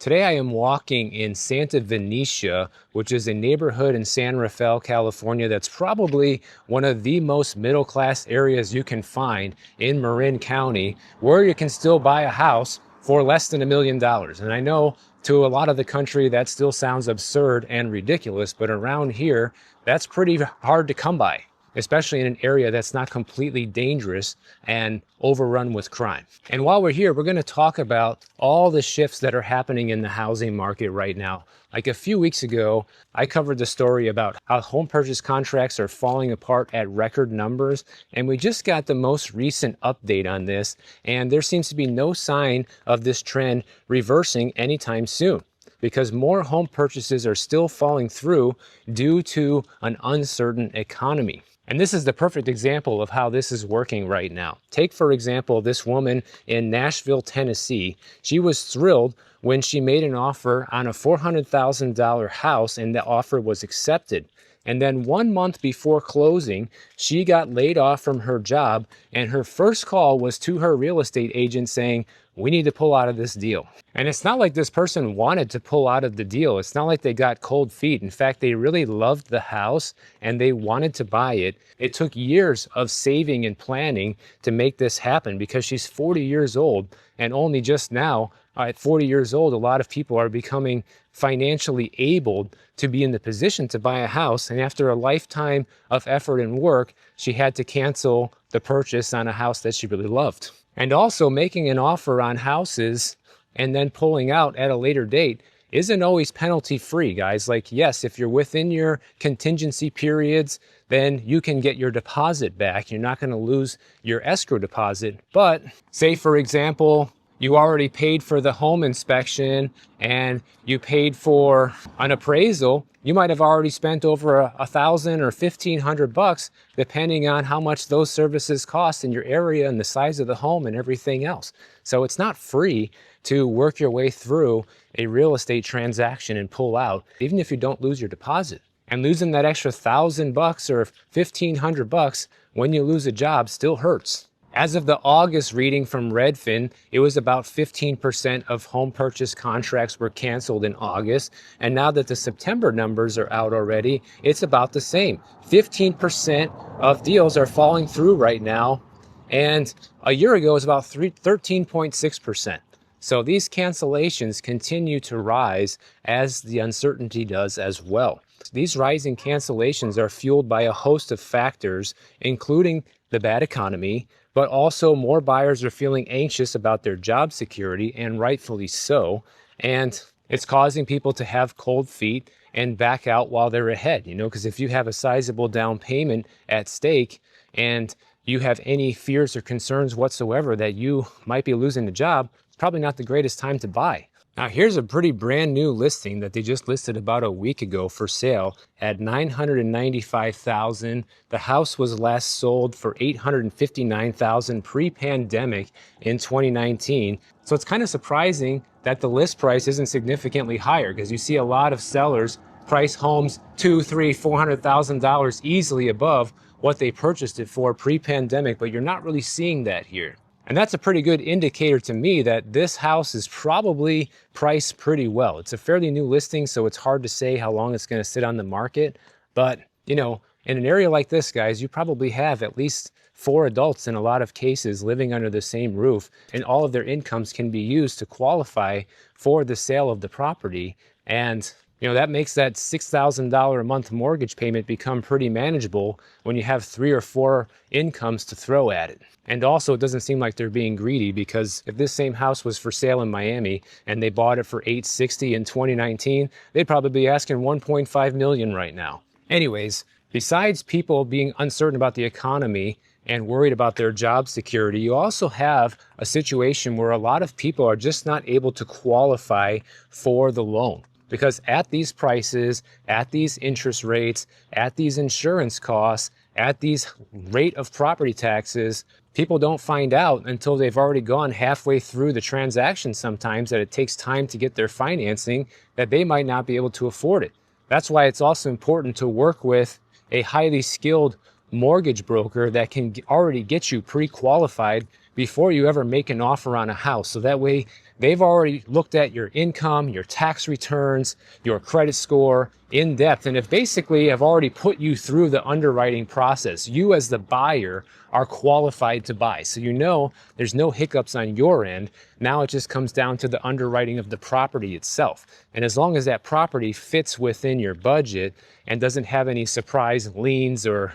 Today I am walking in Santa Venetia, which is a neighborhood in San Rafael, California that's probably one of the most middle-class areas you can find in Marin County, where you can still buy a house for less than $1 million. And I know to a lot of the country that still sounds absurd and ridiculous, but around here, that's pretty hard to come by, especially in an area that's not completely dangerous and overrun with crime. And while we're here, we're going to talk about all the shifts that are happening in the housing market right now. Like a few weeks ago, I covered the story about how home purchase contracts are falling apart at record numbers. And we just got the most recent update on this. And there seems to be no sign of this trend reversing anytime soon, because more home purchases are still falling through due to an uncertain economy. And this is the perfect example of how this is working right now. Take, for example, this woman in Nashville, Tennessee. She was thrilled when she made an offer on a $400,000 house and the offer was accepted. And then 1 month before closing, she got laid off from her job, and her first call was to her real estate agent saying, "We need to pull out of this deal." And it's not like this person wanted to pull out of the deal. It's not like they got cold feet. In fact, they really loved the house and they wanted to buy it. It took years of saving and planning to make this happen, because she's 40 years old, and only just now, at 40 years old, a lot of people are becoming financially able to be in the position to buy a house. And after a lifetime of effort and work, she had to cancel the purchase on a house that she really loved. And also, making an offer on houses and then pulling out at a later date isn't always penalty free, guys. Like, yes, if you're within your contingency periods, then you can get your deposit back. You're not going to lose your escrow deposit. But say, for example, you already paid for the home inspection and you paid for an appraisal. You might have already spent over $1,000 or $1,500, depending on how much those services cost in your area and the size of the home and everything else. So it's not free to work your way through a real estate transaction and pull out, even if you don't lose your deposit. And losing that extra $1,000 or $1,500 when you lose a job still hurts. As of the August reading from Redfin, it was about 15% of home purchase contracts were canceled in August. And now that the September numbers are out already, it's about the same. 15% of deals are falling through right now. And a year ago, it was about 13.6%. So these cancellations continue to rise as the uncertainty does as well. These rising cancellations are fueled by a host of factors, including the bad economy, but also more buyers are feeling anxious about their job security, and rightfully so. And it's causing people to have cold feet and back out while they're ahead, because if you have a sizable down payment at stake and you have any fears or concerns whatsoever that you might be losing the job, it's probably not the greatest time to buy. Now, here's a pretty brand new listing that they just listed about a week ago for sale at $995,000. The house was last sold for $859,000 pre-pandemic in 2019. So it's kind of surprising that the list price isn't significantly higher, because you see a lot of sellers price homes $200,000, $300,000, $400,000 easily above what they purchased it for pre-pandemic, but you're not really seeing that here. And that's a pretty good indicator to me that this house is probably priced pretty well. It's a fairly new listing, so it's hard to say how long it's going to sit on the market. But, in an area like this, guys, you probably have at least 4 adults in a lot of cases living under the same roof, and all of their incomes can be used to qualify for the sale of the property. And that makes that $6,000 a month mortgage payment become pretty manageable when you have 3 or 4 incomes to throw at it. And also, it doesn't seem like they're being greedy, because if this same house was for sale in Miami and they bought it for $860,000 in 2019, they'd probably be asking $1.5 million right now. Anyways, besides people being uncertain about the economy and worried about their job security, you also have a situation where a lot of people are just not able to qualify for the loan. Because at these prices, at these interest rates, at these insurance costs, at these rate of property taxes, people don't find out until they've already gone halfway through the transaction sometimes that it takes time to get their financing, that they might not be able to afford it. That's why it's also important to work with a highly skilled mortgage broker that can already get you pre-qualified before you ever make an offer on a house. So that way they've already looked at your income, your tax returns, your credit score in depth, and have basically have already put you through the underwriting process. You as the buyer are qualified to buy. So you know there's no hiccups on your end. Now it just comes down to the underwriting of the property itself. And as long as that property fits within your budget and doesn't have any surprise liens or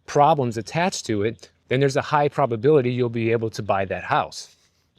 problems attached to it, then there's a high probability you'll be able to buy that house.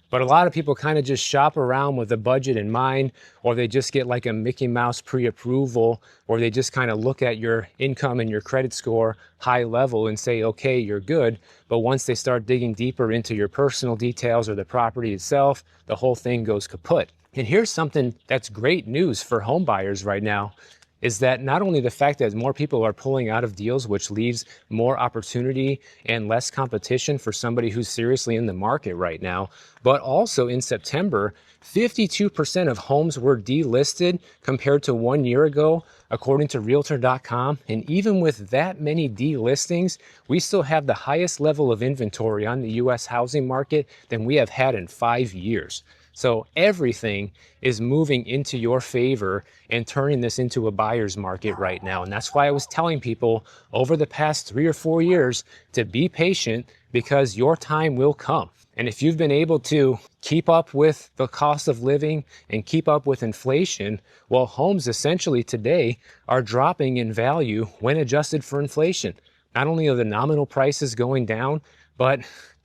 But a lot of people kind of just shop around with a budget in mind, or they just get like a Mickey Mouse pre-approval, or they just kind of look at your income and your credit score high level and say, okay, you're good. But once they start digging deeper into your personal details or the property itself, the whole thing goes kaput. And here's something that's great news for home buyers right now, is that not only the fact that more people are pulling out of deals, which leaves more opportunity and less competition for somebody who's seriously in the market right now, but also in September, 52% of homes were delisted compared to 1 year ago, according to Realtor.com. And even with that many delistings, we still have the highest level of inventory on the US housing market than we have had in 5 years. So everything is moving into your favor and turning this into a buyer's market right now. And that's why I was telling people over the past 3 or 4 years to be patient, because your time will come. And if you've been able to keep up with the cost of living and keep up with inflation, well, homes essentially today are dropping in value when adjusted for inflation. Not only are the nominal prices going down, but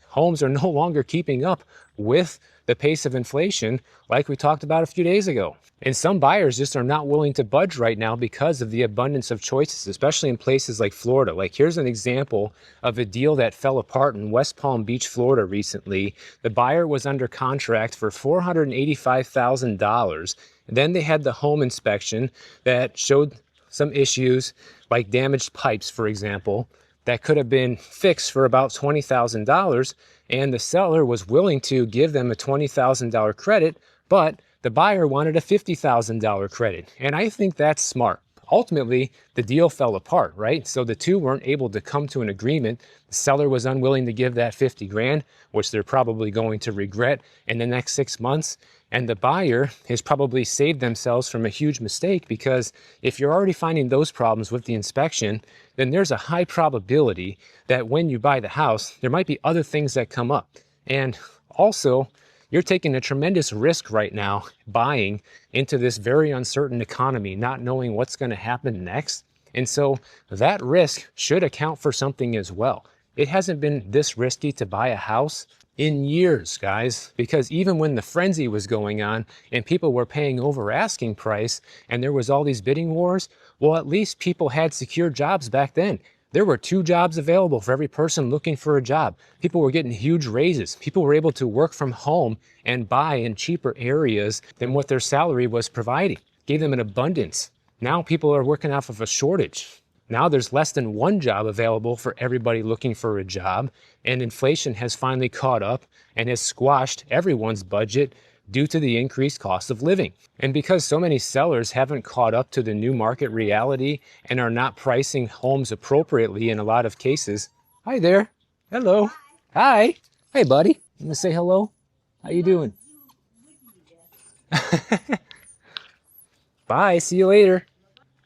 homes are no longer keeping up with the pace of inflation like we talked about a few days ago. And some buyers just are not willing to budge right now because of the abundance of choices, especially in places like Florida. Like, here's an example of a deal that fell apart in West Palm Beach, Florida recently. The buyer was under contract for $485,000. Then they had the home inspection that showed some issues like damaged pipes, for example, that could have been fixed for about $20,000, and the seller was willing to give them a $20,000 credit, but the buyer wanted a $50,000 credit. And I think that's smart. Ultimately, the deal fell apart, right? So the two weren't able to come to an agreement. The seller was unwilling to give that 50 grand, which they're probably going to regret in the next 6 months. And the buyer has probably saved themselves from a huge mistake, because if you're already finding those problems with the inspection, then there's a high probability that when you buy the house, there might be other things that come up. And also, you're taking a tremendous risk right now buying into this very uncertain economy, not knowing what's going to happen next. And so that risk should account for something as well. It hasn't been this risky to buy a house in years, guys, because even when the frenzy was going on and people were paying over asking price and there was all these bidding wars, well, at least people had secure jobs back then. There were 2 jobs available for every person looking for a job. People were getting huge raises. People were able to work from home and buy in cheaper areas than what their salary was providing. Gave them an abundance. Now people are working off of a shortage. Now there's less than 1 job available for everybody looking for a job, and inflation has finally caught up and has squashed everyone's budget due to the increased cost of living. And because so many sellers haven't caught up to the new market reality and are not pricing homes appropriately in a lot of cases. Hi there. Hello. Hi. Hey, buddy. You want to say hello? How you doing? Bye. See you later.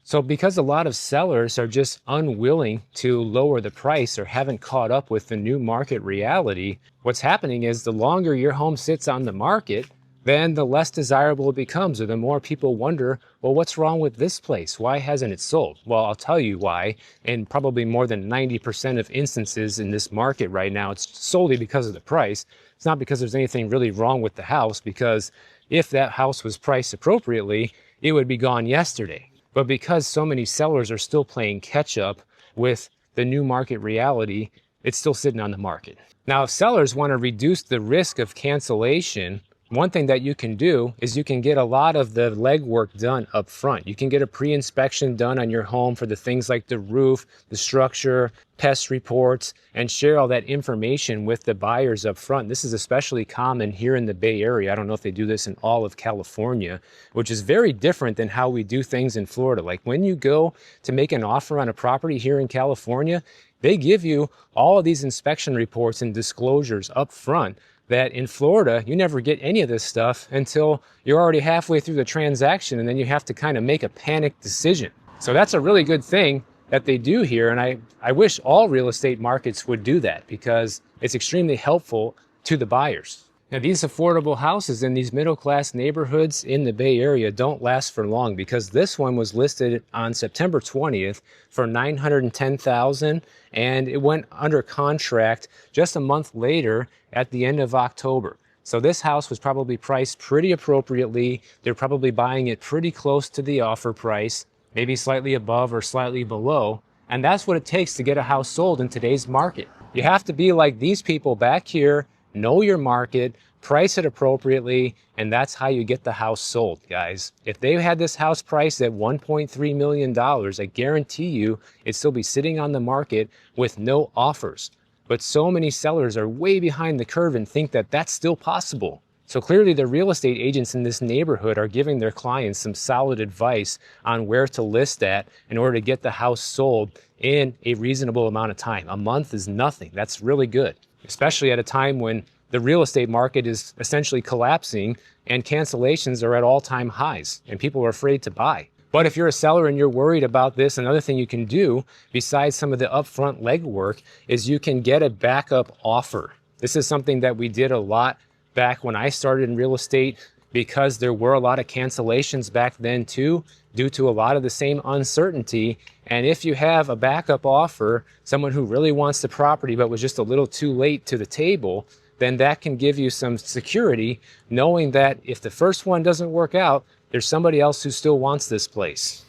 So because a lot of sellers are just unwilling to lower the price or haven't caught up with the new market reality, what's happening is the longer your home sits on the market, then the less desirable it becomes, or the more people wonder, well, what's wrong with this place? Why hasn't it sold? Well, I'll tell you why. In probably more than 90% of instances in this market right now, it's solely because of the price. It's not because there's anything really wrong with the house, because if that house was priced appropriately, it would be gone yesterday. But because so many sellers are still playing catch up with the new market reality, it's still sitting on the market. Now, if sellers want to reduce the risk of cancellation, one thing that you can do is you can get a lot of the legwork done up front. You can get a pre-inspection done on your home for the things like the roof, the structure, pest reports, and share all that information with the buyers up front. This is especially common here in the Bay Area. I don't know if they do this in all of California, which is very different than how we do things in Florida. Like when you go to make an offer on a property here in California, they give you all of these inspection reports and disclosures up front that in Florida, you never get any of this stuff until you're already halfway through the transaction, and then you have to kind of make a panic decision. So that's a really good thing that they do here. And I wish all real estate markets would do that, because it's extremely helpful to the buyers. Now, these affordable houses in these middle-class neighborhoods in the Bay Area don't last for long, because this one was listed on September 20th for $910,000, and it went under contract just a month later at the end of October. So this house was probably priced pretty appropriately. They're probably buying it pretty close to the offer price, maybe slightly above or slightly below. And that's what it takes to get a house sold in today's market. You have to be like these people back here, know your market, price it appropriately, and that's how you get the house sold, guys. If they had this house priced at $1.3 million, I guarantee you it'd still be sitting on the market with no offers. But so many sellers are way behind the curve and think that that's still possible. So clearly the real estate agents in this neighborhood are giving their clients some solid advice on where to list at in order to get the house sold in a reasonable amount of time. A month is nothing. That's really good, especially at a time when the real estate market is essentially collapsing and cancellations are at all-time highs and people are afraid to buy. But if you're a seller and you're worried about this, another thing you can do besides some of the upfront legwork is you can get a backup offer. This is something that we did a lot back when I started in real estate, because there were a lot of cancellations back then too, due to a lot of the same uncertainty. And if you have a backup offer, someone who really wants the property but was just a little too late to the table, then that can give you some security, knowing that if the first one doesn't work out, there's somebody else who still wants this place.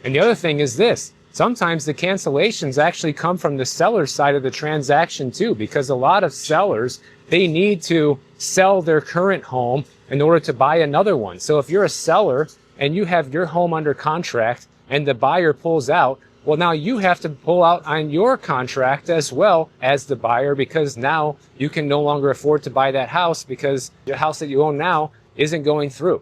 And the other thing is this: sometimes the cancellations actually come from the seller's side of the transaction too, because a lot of sellers, they need to sell their current home in order to buy another one. So if you're a seller and you have your home under contract and the buyer pulls out, well, now you have to pull out on your contract as well as the buyer, because now you can no longer afford to buy that house because the house that you own now isn't going through.